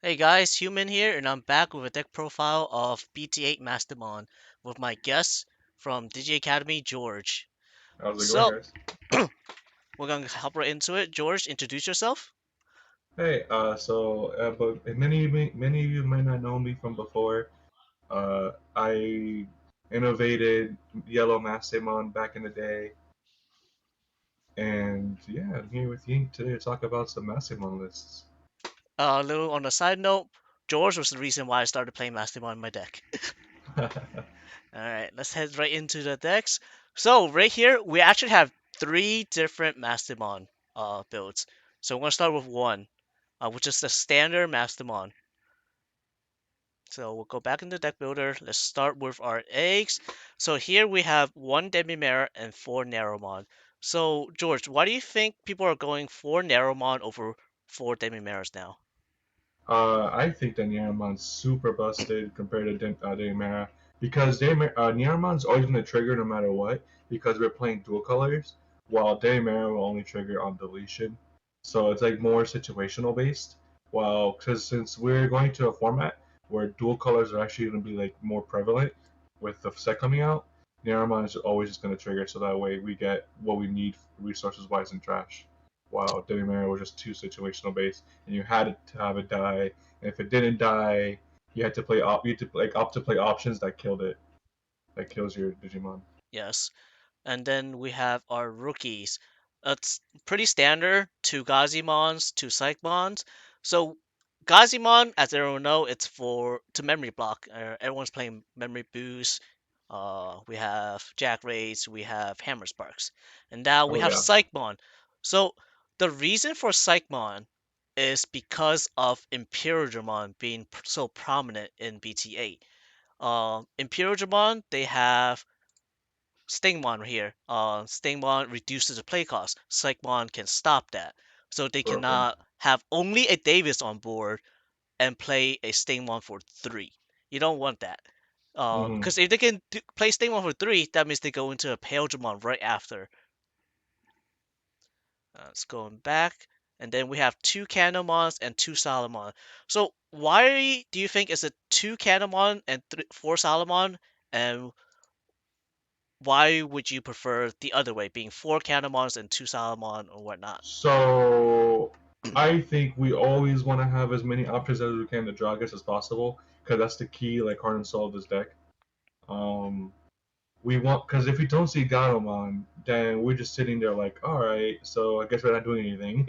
Hey guys, Human here, and I'm back with a deck profile of BT8 Mastemon with my guest from Digi Academy, George. How's it going, So, guys? we're gonna hop right into it. George, introduce yourself. Hey, but many of you might not know me from before. I innovated Yellow Mastemon back in the day, and yeah, I'm here with Yink today to talk about some Mastemon lists. A little on the side note, George was the reason why I started playing Mastemon in my deck. Alright, let's head right into the decks. So, right here, we actually have three different Mastemon builds. So, we're gonna start with one, which is the standard Mastemon. So we'll go back into deck builder. Let's start with our eggs. So here we have one Demi-Mirror and four Narrowmon. So George, why do you think people are going for Narrowmon over four Demi-Mirrors now? I think that Nyarumon's super busted compared to Daemara because Nyarumon's always going to trigger no matter what because we're playing dual colors, while Daemara will only trigger on deletion. So it's like more situational based. Well, because since we're going to a format where dual colors are actually going to be like more prevalent with the set coming out, Nyaruman is always just going to trigger so that way we get what we need resources wise in trash. While Daemara was just too situational based and you had to have it die. And if it didn't die, you had to like opt to play options that killed it, that kills your Digimon. Yes. And then we have our rookies. It's pretty standard, two Gazimons, two Psychmons. So Gazimon, as everyone know, it's for to memory block. Everyone's playing memory boost. We have Jack Rays, we have Hammer Sparks, and now we Oh have yeah. Psychmon. So the reason for Psychmon is because of Imperial Dramon being so prominent in BT8. Imperial Dramon, they have Stingmon here. Stingmon reduces the play cost. Psychmon can stop that. So they Perfect. cannot have only a Davis on board and play a Stingmon for 3. You don't want that. Hmm. Because if they can play Stingmon for 3, that means they go into a Paildramon right after. Let's go back. And then we have two Candlemons and two Salamon. So why do you think is it two Candlemon and four Salamon? And why would you prefer the other way, being four Candlemons and two Salamon or whatnot? So I think we always want to have as many options as we can to draw guess as possible because that's the key, like heart and soul of this deck. Um, we want because if we don't see Garomon, then we're just sitting there like, all right, so I guess we're not doing anything.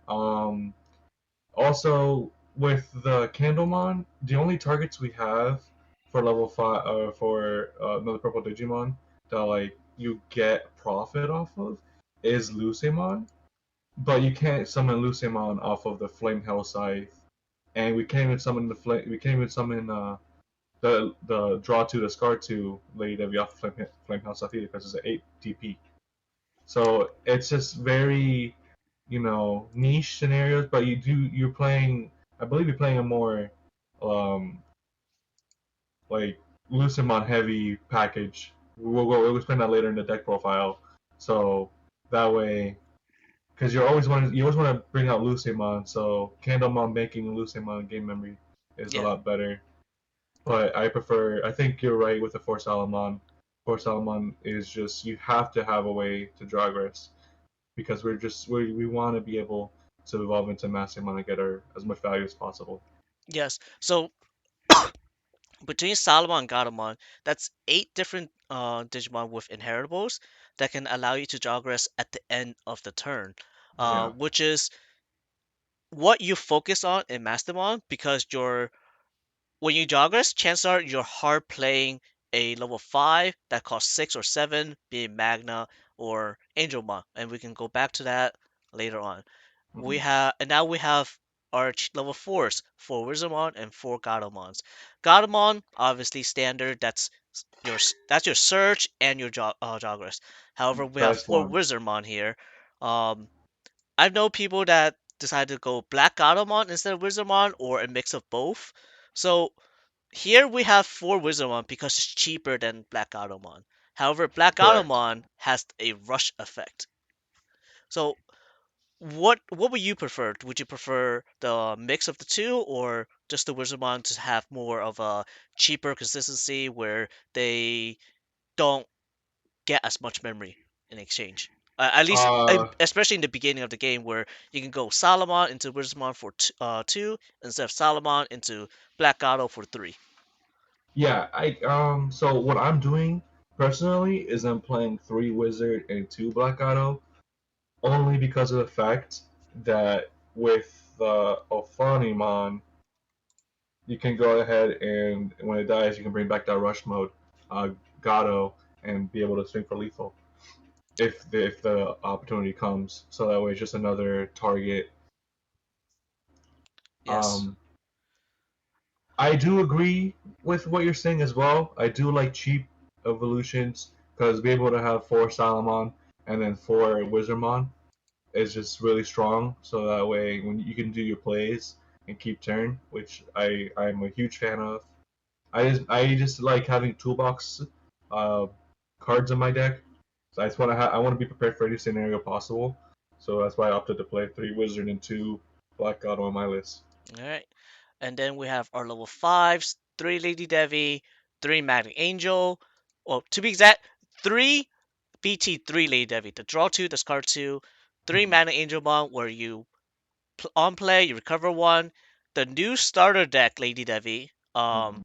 um, Also, with the Candlemon, the only targets we have for level 5, for another purple Digimon that like you get profit off of is Lucemon, but you can't summon Lucemon off of the Flame Hell Scythe, and we can't even summon the flame. We can't even summon the draw to the scar to Lady Devi off of Flame Hell Scythe either because it's an 8 DP. So it's just very niche scenarios, but you're playing. I believe you're playing a more um like Lucemon heavy package. We'll explain that later in the deck profile. So that way, because you always want to bring out Lucemon. So Candlemon making Lucemon game memory is a Yeah. lot better. But I think you're right with the Force Salamon. Force Salamon is just you have to have a way to draw grass because we want to be able to evolve into Mastermind and get our as much value as possible. Yes. So between Salamon and Gatomon, that's 8 different Digimon with inheritables that can allow you to progress at the end of the turn, Yeah. which is what you focus on in Mastemon because your when you joggers, chances are you're hard playing a level 5 that costs 6 or 7, be it Magna or Angelmon, and we can go back to that later on. Hmm. And now we have our level 4s, 4 Wizardmon and 4 Gatomons. Gatomon, obviously standard, that's your Surge and your joggers. However, we have Best 4 one. Wizardmon here. Um, I know people that decide to go Black Gatomon instead of Wizardmon or a mix of both. So here we have 4 Wizardmon because it's cheaper than Black Automon. However, Black Correct. Automon has a rush effect. So what would you prefer? Would you prefer the mix of the two, or just the Wizardmon to have more of a cheaper consistency where they don't get as much memory in exchange? At least, Uh, especially in the beginning of the game, where you can go Salamon into Wizardmon for two instead of Salamon into Black Gato for three. yeah, so what I'm doing personally is I'm playing 3 wizard and 2 black auto only because of the fact that with the Ophanimon, you can go ahead and when it dies, you can bring back that rush mode, uh, Gato, and be able to swing for lethal if the opportunity comes. So that way, it's just another target. Yes, Um, I do agree with what you're saying as well. I do like cheap evolutions because be able to have 4 Salamon and then 4 Wizardmon is just really strong. So that way, when you can do your plays and keep turn, which I'm a huge fan of. I just like having toolbox uh, cards in my deck. So I just I want to be prepared for any scenario possible. So that's why I opted to play 3 wizard and 2 black god on my list. all right. And then we have our level fives: three Lady Devi, three Magnet Angel. Well, to be exact, three BT3 Lady Devi. The draw two, discard two, three Mhm, Magnet Angel Mon, where you on play you recover one. The new starter deck Lady Devi. mhm,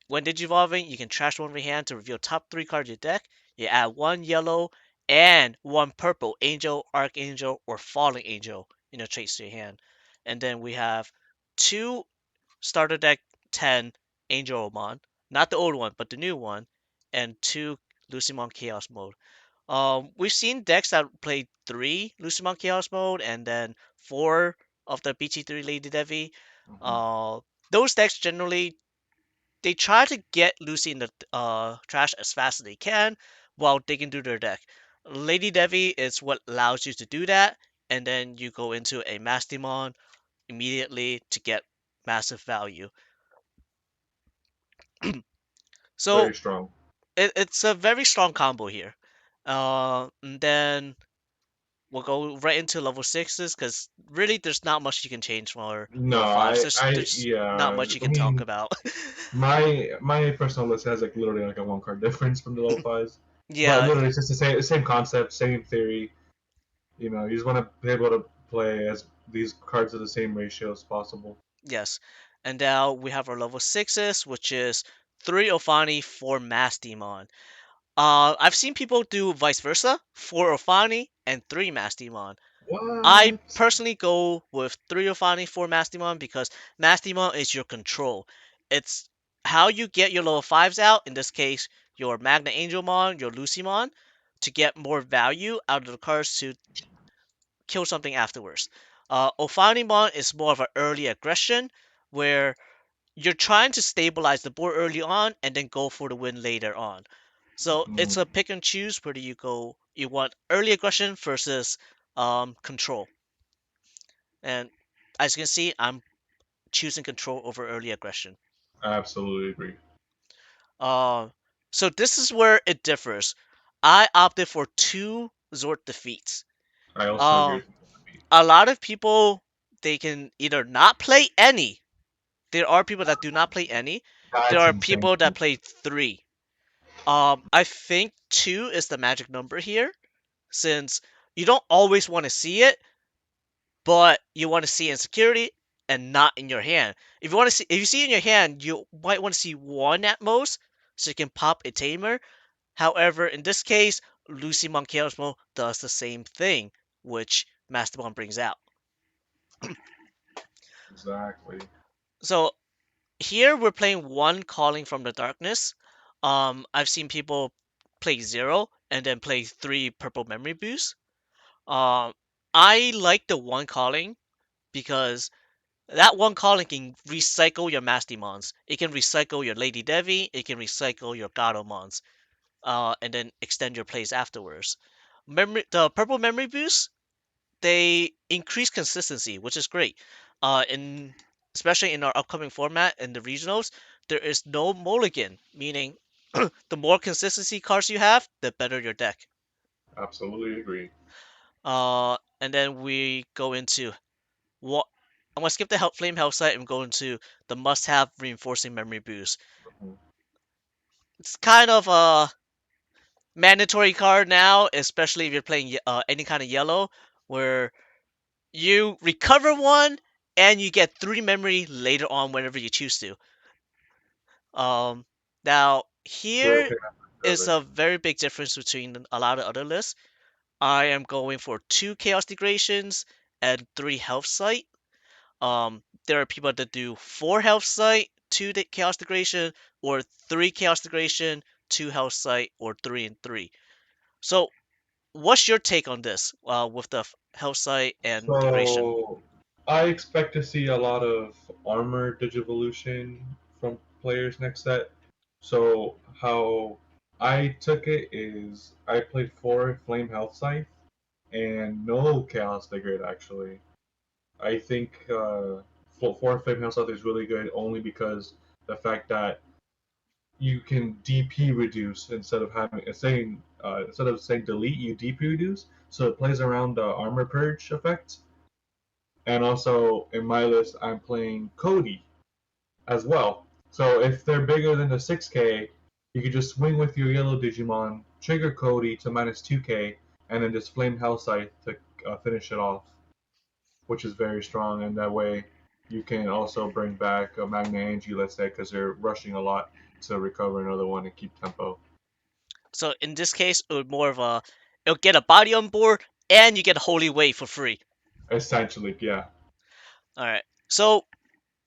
When digivolving, you can trash one of your hand to reveal top three cards of your deck. You add one yellow and one purple angel, archangel, or falling angel in your traits to your hand. And then we have two starter deck 10 Angel Mon, not the old one, but the new one, and two Lucimon Chaos mode. We've seen decks that play three Lucimon Chaos mode and then four of the BT3 Lady Devi. mhm. Uh, those decks generally they try to get Lucy in the trash as fast as they can while digging through their deck. Lady Devi is what allows you to do that, and then you go into a Mastemon immediately to get massive value. So Very strong. it's a very strong combo here. And then we'll go right into level sixes because really there's not much you can change for No, level fives. There's not yeah. much you I can talk mean, about. my personal list has like literally like a 1 card difference from the low fives, but Yeah, literally it's just the same concept, same theory. You just want to be able to play as these cards at the same ratio as possible. yes. And now we have our level sixes, which is three Ofani, four Mass Demon. I've seen people do vice versa, four Ofani and three Mass Demon. I What? personally go with three Ofani, four Mass Demon because Mass Demon is your control. It's how you get your level fives out. In this case, your Magna Angelmon, your Lucimon, to get more value out of the cards to kill something afterwards. Ophanimon is more of an early aggression where you're trying to stabilize the board early on and then go for the win later on. So it's Mm, a pick and choose whether you go you want early aggression versus control. And as you can see, I'm choosing control over early aggression. absolutely agree. Um, so this is where it differs. I opted for two Zord defeats. I also agree Um, with you. a lot of people they can either not play any. There are people that do not play any. There That's are insane. people that play three. I think two is the magic number here, since you don't always want to see it, but you want to see it in security and not in your hand. If you see it in your hand, you might want to see one at most, so you can pop a tamer. However, in this case, Lucy Moncalosmo does the same thing, which Mastodon brings out. Exactly. So here we're playing one Calling from the Darkness. I've seen people play zero and then play three Purple Memory Boosts. Um, I like the one Calling because that one Calling can recycle your Mastemons. It can recycle your Lady Devi. It can recycle your Gatomons. And then extend your plays afterwards. The Purple Memory Boosts they increase consistency, which is great. In especially in our upcoming format in the regionals, there is no mulligan, meaning the more consistency cards you have, the better your deck. Absolutely agree. and then we go into what I'm gonna skip the flame health site and go into the must-have reinforcing memory boost. Mhm. It's kind of a mandatory card now, especially if you're playing any kind of yellow, where you recover one and you get three memory later on whenever you choose to. Um, Now We're here okay is forever. a very big difference between a lot of other lists. I am going for two chaos degradations and three health sight. There are people that do four health sight, two chaos degradation, or three chaos degradation, two health sight, or three and three. So, what's your take on this? With the health sight and degradation. So I expect to see a lot of armor digivolution from players next set. So how I took it is I played four Flame Health Scythe and no Chaos Degrade actually. I think four Flame Health Scythe is really good only because the fact that you can DP reduce instead of having instead of saying delete, you DP reduce. So it plays around the armor purge effect. And also in my list, I'm playing Cody as well. So if they're bigger than the 6K, you could just swing with your yellow Digimon, trigger Cody to minus 2K, and then just Flame Hell Scythe to finish it off, which is very strong. And that way, you can also bring back a Magna Angie, let's say, because they're rushing a lot to recover another one and keep tempo. So in this case, it would more of a it'll get a body on board and you get Holy Wave for free. Essentially, yeah. All right. So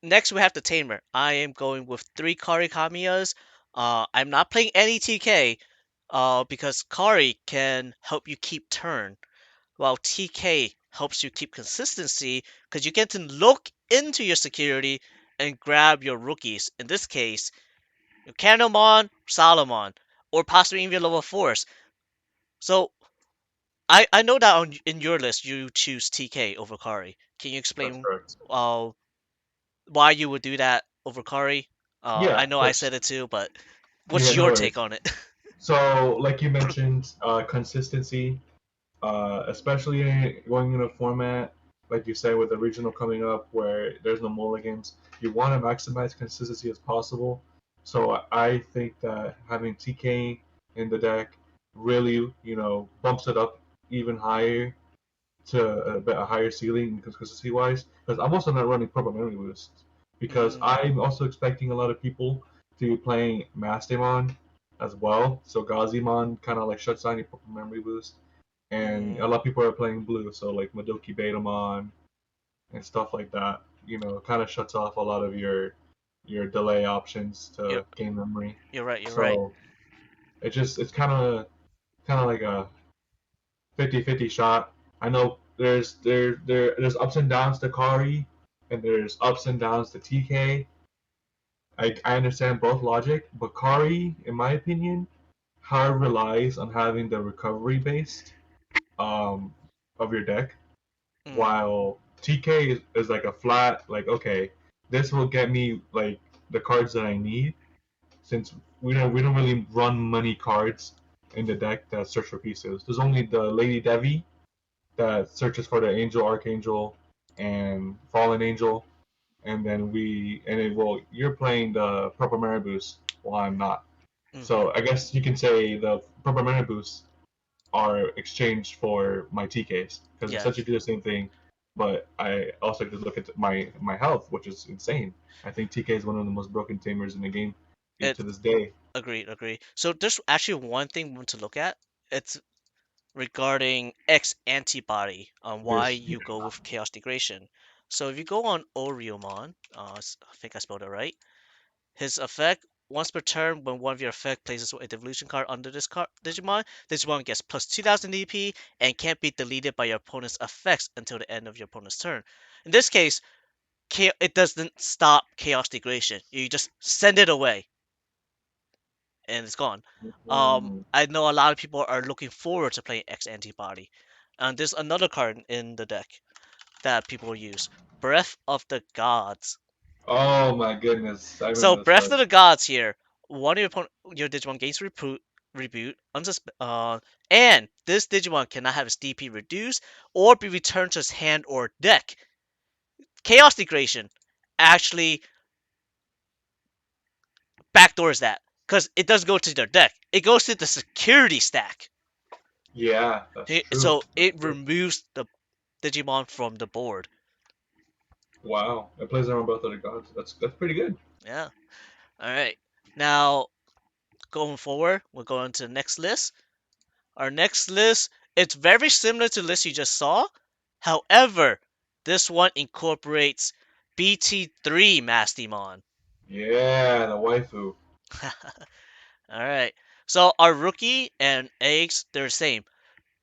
next we have the Tamer. I am going with three Kari Kamiyas. I'm not playing any TK. Because Kari can help you keep turn, while TK helps you keep consistency because you get to look into your security and grab your rookies. In this case, Candlemon, Solomon, or possibly even level fours. So I know that in your list you choose TK over Kari. Can you That's explain correct. uh, why you would do that over Kari? Yeah, I of know I course. said it too, but Yeah, what's no your take worries. on it? So, like you mentioned, consistency, especially going in a format like you said with the regional coming up where there's no mulligans, you want to maximize consistency as possible. So I think that having TK in the deck really, bumps it up even higher to a higher ceiling consistency wise. Because I'm also not running purple memory boosts because Mm, I'm also expecting a lot of people to be playing Mastemon as well. So Gazimon kind of like shuts down your purple memory boost, and a mm, lot of people are playing blue. So like Madoki Betamon and stuff like that. Kind of shuts off a lot of your delay options you're to gain memory. you're right. You're right. So it's kind of like a 50-50 shot. I know there's ups and downs to Kari, and there's ups and downs to TK. I understand both logic, but Kari, in my opinion, hard relies on having the recovery based um, of your deck, Mm, while TK is like a flat like okay, this will get me like the cards that I need since we don't really run money cards in the deck that search for pieces. There's only the Lady Devi that searches for the angel, archangel, and fallen angel, and then you're playing the purple marabous while I'm not. mm-hmm. So I guess you can say the purple marabous are exchanged for my TKs because essentially Yes. do the same thing. But I also could look at my health, which is insane. I think TK is one of the most broken tamers in the game It to this day. agreed. Agreed. So there's actually one thing we want to look at. It's regarding X antibody on why There's you go with chaos degradation. So if you go on Oriomon, I think I spelled it right. His effect once per turn, when one of your effect places a devolution card under this card Digimon, Digimon gets plus 2000 DP and can't be deleted by your opponent's effects until the end of your opponent's turn. In this case, it doesn't stop chaos degradation. You just send it away and it's gone. mm, I know a lot of people are looking forward to playing X Antibody. And there's another card in the deck that people use, Breath of the Gods. oh my goodness, I So remember this Breath card. of the Gods here, one of your Digimon gains reboot, and this Digimon cannot have its DP reduced or be returned to its hand or deck. Chaos Degradation actually backdoors that because it doesn't go to their deck. It goes to the security stack. Yeah, that's true. So That's it true. removes the Digimon from the board. Wow, it plays around both of the gods. That's pretty good. Yeah. All right. Now going forward, we're going to the next list. Our next list, it's very similar to the list you just saw. However, this one incorporates BT3 Mastemon. Yeah, the waifu. All right. So our rookie and eggs, they're the same.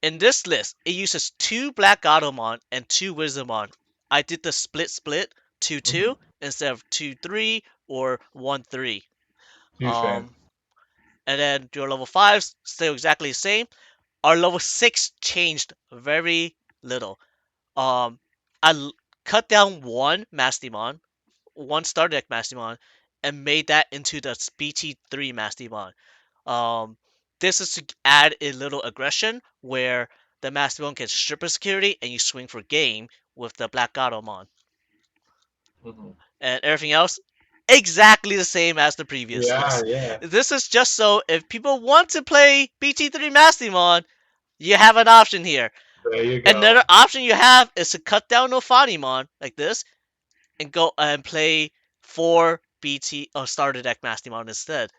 In this list, it uses two Black Automon and two Wizardmon. I did the split 2-2 Hmm. instead of 2-3 or 1-3. Huge fan. Um, and then your level fives still exactly the same. Our level six changed very little. Um, I cut down one Mastemon, one starter deck Mastemon, and made that into the BT3 Mastemon. Um, this is to add a little aggression where the Mastemon can strip a security and you swing for game with the Black Automon. Hmm. And everything else, exactly the same as the previous Yeah, list. yeah. This is just so if people want to play BT3 Mastemon, you have an option here. There you Another go. option you have is to cut down Ophanimon like this and go and play four BT or starter deck Mastemon instead.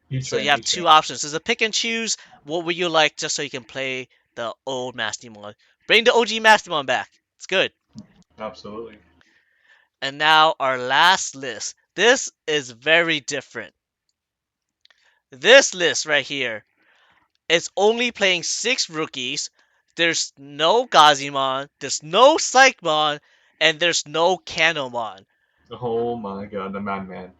Huge So fan. you have Huge fan. two options. It's a pick and choose. What would you like just so you can play the old Mastemon? Bring the OG Mastemon back. It's good. Absolutely. And now our last list. This is very different. This list right here is only playing six rookies. There's no Gazimon, there's no Psychmon, and there's no Canomon. Oh my god, the madman.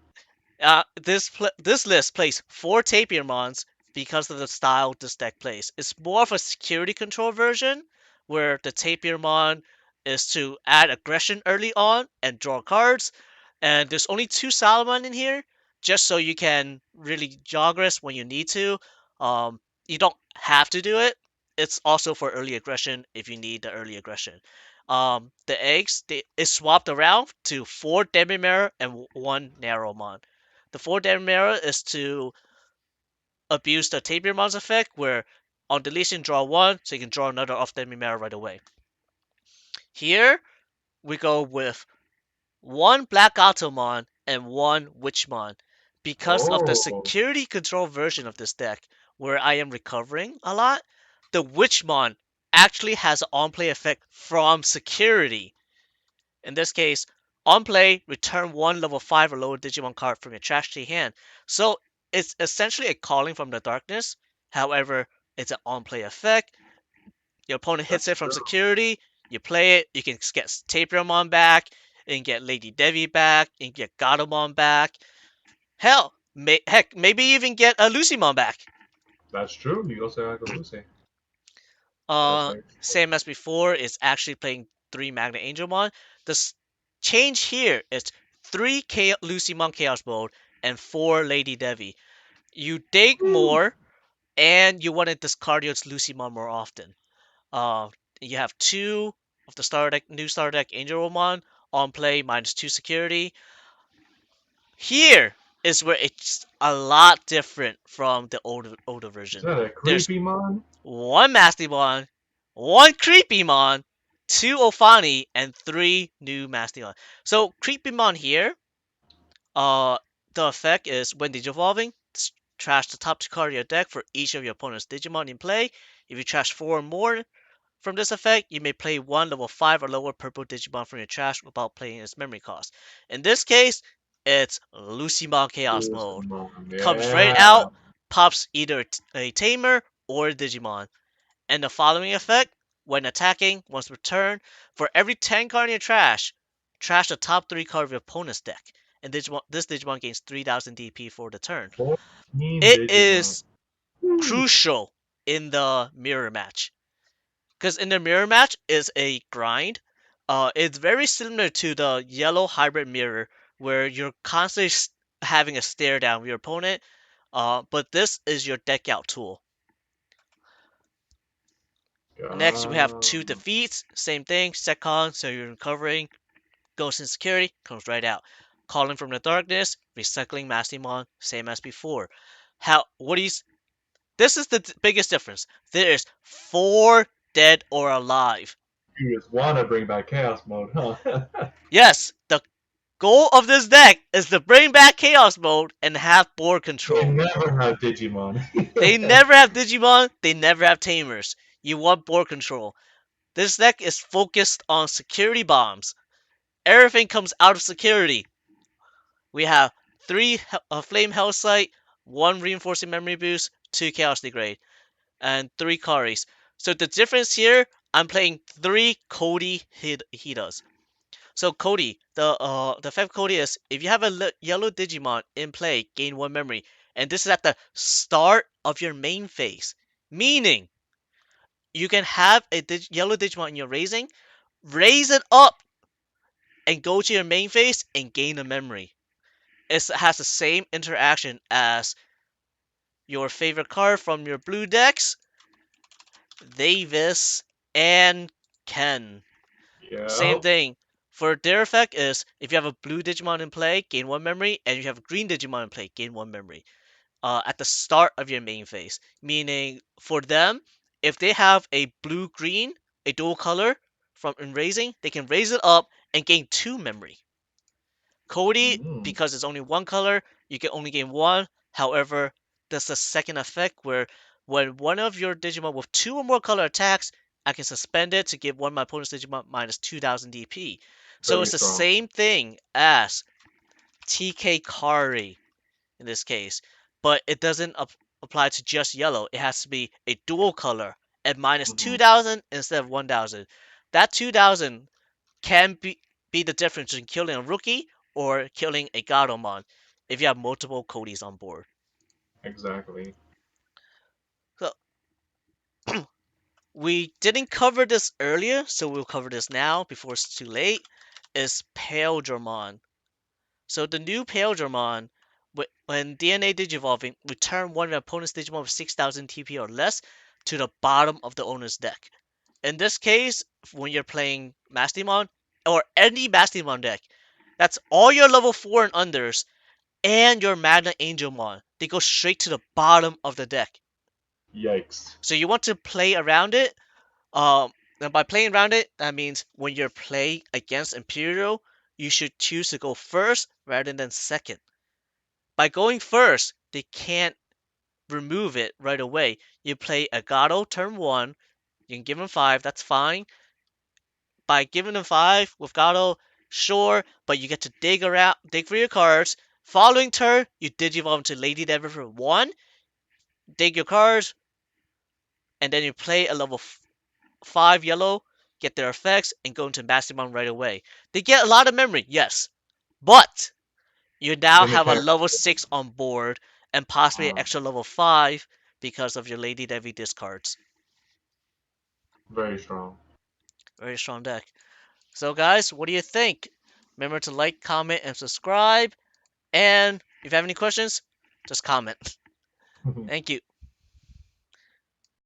This list plays four Tapirmons because of the style this deck plays. It's more of a security control version where the Tapirmon is to add aggression early on and draw cards. And there's only two Salamon in here, just so you can really joggress when you need to. You don't have to do it. It's also for early aggression if you need the early aggression. The eggs is swapped around to four Demi and one Narrowmon. The four Demerara is to abuse the Tapirmon's effect, where on deletion draw one, so you can draw another off Demerara right away. Here we go with one Black Automon and one Witchmon. Because of the Oh, security control version of this deck, where I am recovering a lot, the Witchmon actually has an on-play effect from security. In this case, on play, return one level 5 or lower Digimon card from your trash to your hand. So it's essentially a calling from the darkness. However, it's an on play effect. Your opponent hits that's it from true. security, you play it, you can get Tapirmon back, and get Lady Devi back, and get Gatomon back. Heck, maybe even get a Lucymon back. That's true. You also have to lose it. That's very true. Same as before, it's actually playing three Magna Angelmon. The change here is three Lucymon Chaos Mode and four Lady Devi. You dig Woo. more, and you want to discard your Lucymon more often. Uh, you have two of the new starter deck Angelmon on play minus two security. Here is where it's a lot different from the older Is version. that a There's creepy mon? one Mastodon, one Creepymon, two Ophani, and three new Mastodon. So Creepymon here, uh, the effect is when digivolving, trash the top two card of your deck for each of your opponent's Digimon in play. If you trash four or more from this effect, you may play one level 5 or lower purple Digimon from your trash without playing its memory cost. In this case, it's Lucymon Chaos Mode. Listen, mon. Comes right Yeah. out, pops either a Tamer or a Digimon. And the following effect, when attacking, once returned, for every 10 card in your trash the top 3 card of your opponent's deck. And this Digimon gains 3000 DP for the turn. 14 It Digimon. is Woo. crucial in the mirror match. Because in the mirror match is a grind. It's very similar to the yellow hybrid mirror, where you're constantly having a stare down with your opponent. But this is your deck out tool. Next, we have two Um, defeats. Same thing, second, so you're recovering. Ghost Insecurity comes right out. Calling from the Darkness, Recycling Mastemon, same as before. How? What is? This is the biggest difference. There is 4 dead or alive. you just want to bring back Chaos Mode, huh? Yes, the goal of this deck is to bring back Chaos Mode and have board They control. never have Digimon. They never have Digimon, they never have Tamers. You want board control. This deck is focused on security bombs. Everything comes out of security. We have 3 Flame Hellsight, 1 Reinforcing Memory Boost, 2 Chaos Degrade, and 3 Karis. So the difference here, I'm playing 3 Cody Hidas. So Cody, the effect of Cody is if you have a yellow Digimon in play, gain 1 memory, and this is at the start of your main phase, meaning you can have a yellow Digimon in your raising, raise it up, and go to your main phase and gain a memory. It has the same interaction as your favorite card from your blue decks, Davis and Ken. Same Yep. thing. For their effect is if you have a blue Digimon in play, gain 1 memory, and you have a green Digimon in play, gain 1 memory. At the start of your main phase. Meaning for them, if they have a blue green, a dual color from in raising, they can raise it up and gain 2 memory. Cody, Mm, because it's only 1 color, you can only gain 1. However, there's a second effect where when one of your Digimon with 2 or more color attacks, I can suspend it to give one of my opponent's Digimon minus 2000 DP. So very it's the strong. same thing as TK Kari in this case, but it doesn't apply to just yellow. It has to be a dual color at minus Hmm. 2000 instead of 1000. That 2000 can be the difference between killing a rookie or killing a Gatomon if you have multiple Codys on board. Exactly. So we didn't cover this earlier, so we'll cover this now before it's too late. Is Pale Dramon. So the new Pale Dramon, when DNA Digivolving, return one of your opponent's Digimon with 6000 TP or less to the bottom of the owner's deck. In this case, when you're playing Mastemon, or any Mastemon deck, that's all your level 4 and unders and your Magna Angelmon. They go straight to the bottom of the deck. Yikes. So you want to play around it. And by playing around it, that means when you're playing against Imperial, you should choose to go first rather than second. By going first, they can't remove it right away. You play Agato turn 1, you can give him 5, that's fine. By giving him 5 with Gato, sure, but you get to dig around, dig for your cards. Following turn, you Digivolve into Lady Devil for 1, dig your cards, and then you play a level 5 yellow, get their effects, and go into Bastimon right away. They get a lot of memory, yes, but you now Then they have a can't. level 6 on board and possibly an Uh, extra level 5 because of your Lady Devi discards. very strong. Very strong deck. So, guys, what do you think? Remember to like, comment, and subscribe. And if you have any questions, just comment. Thank you.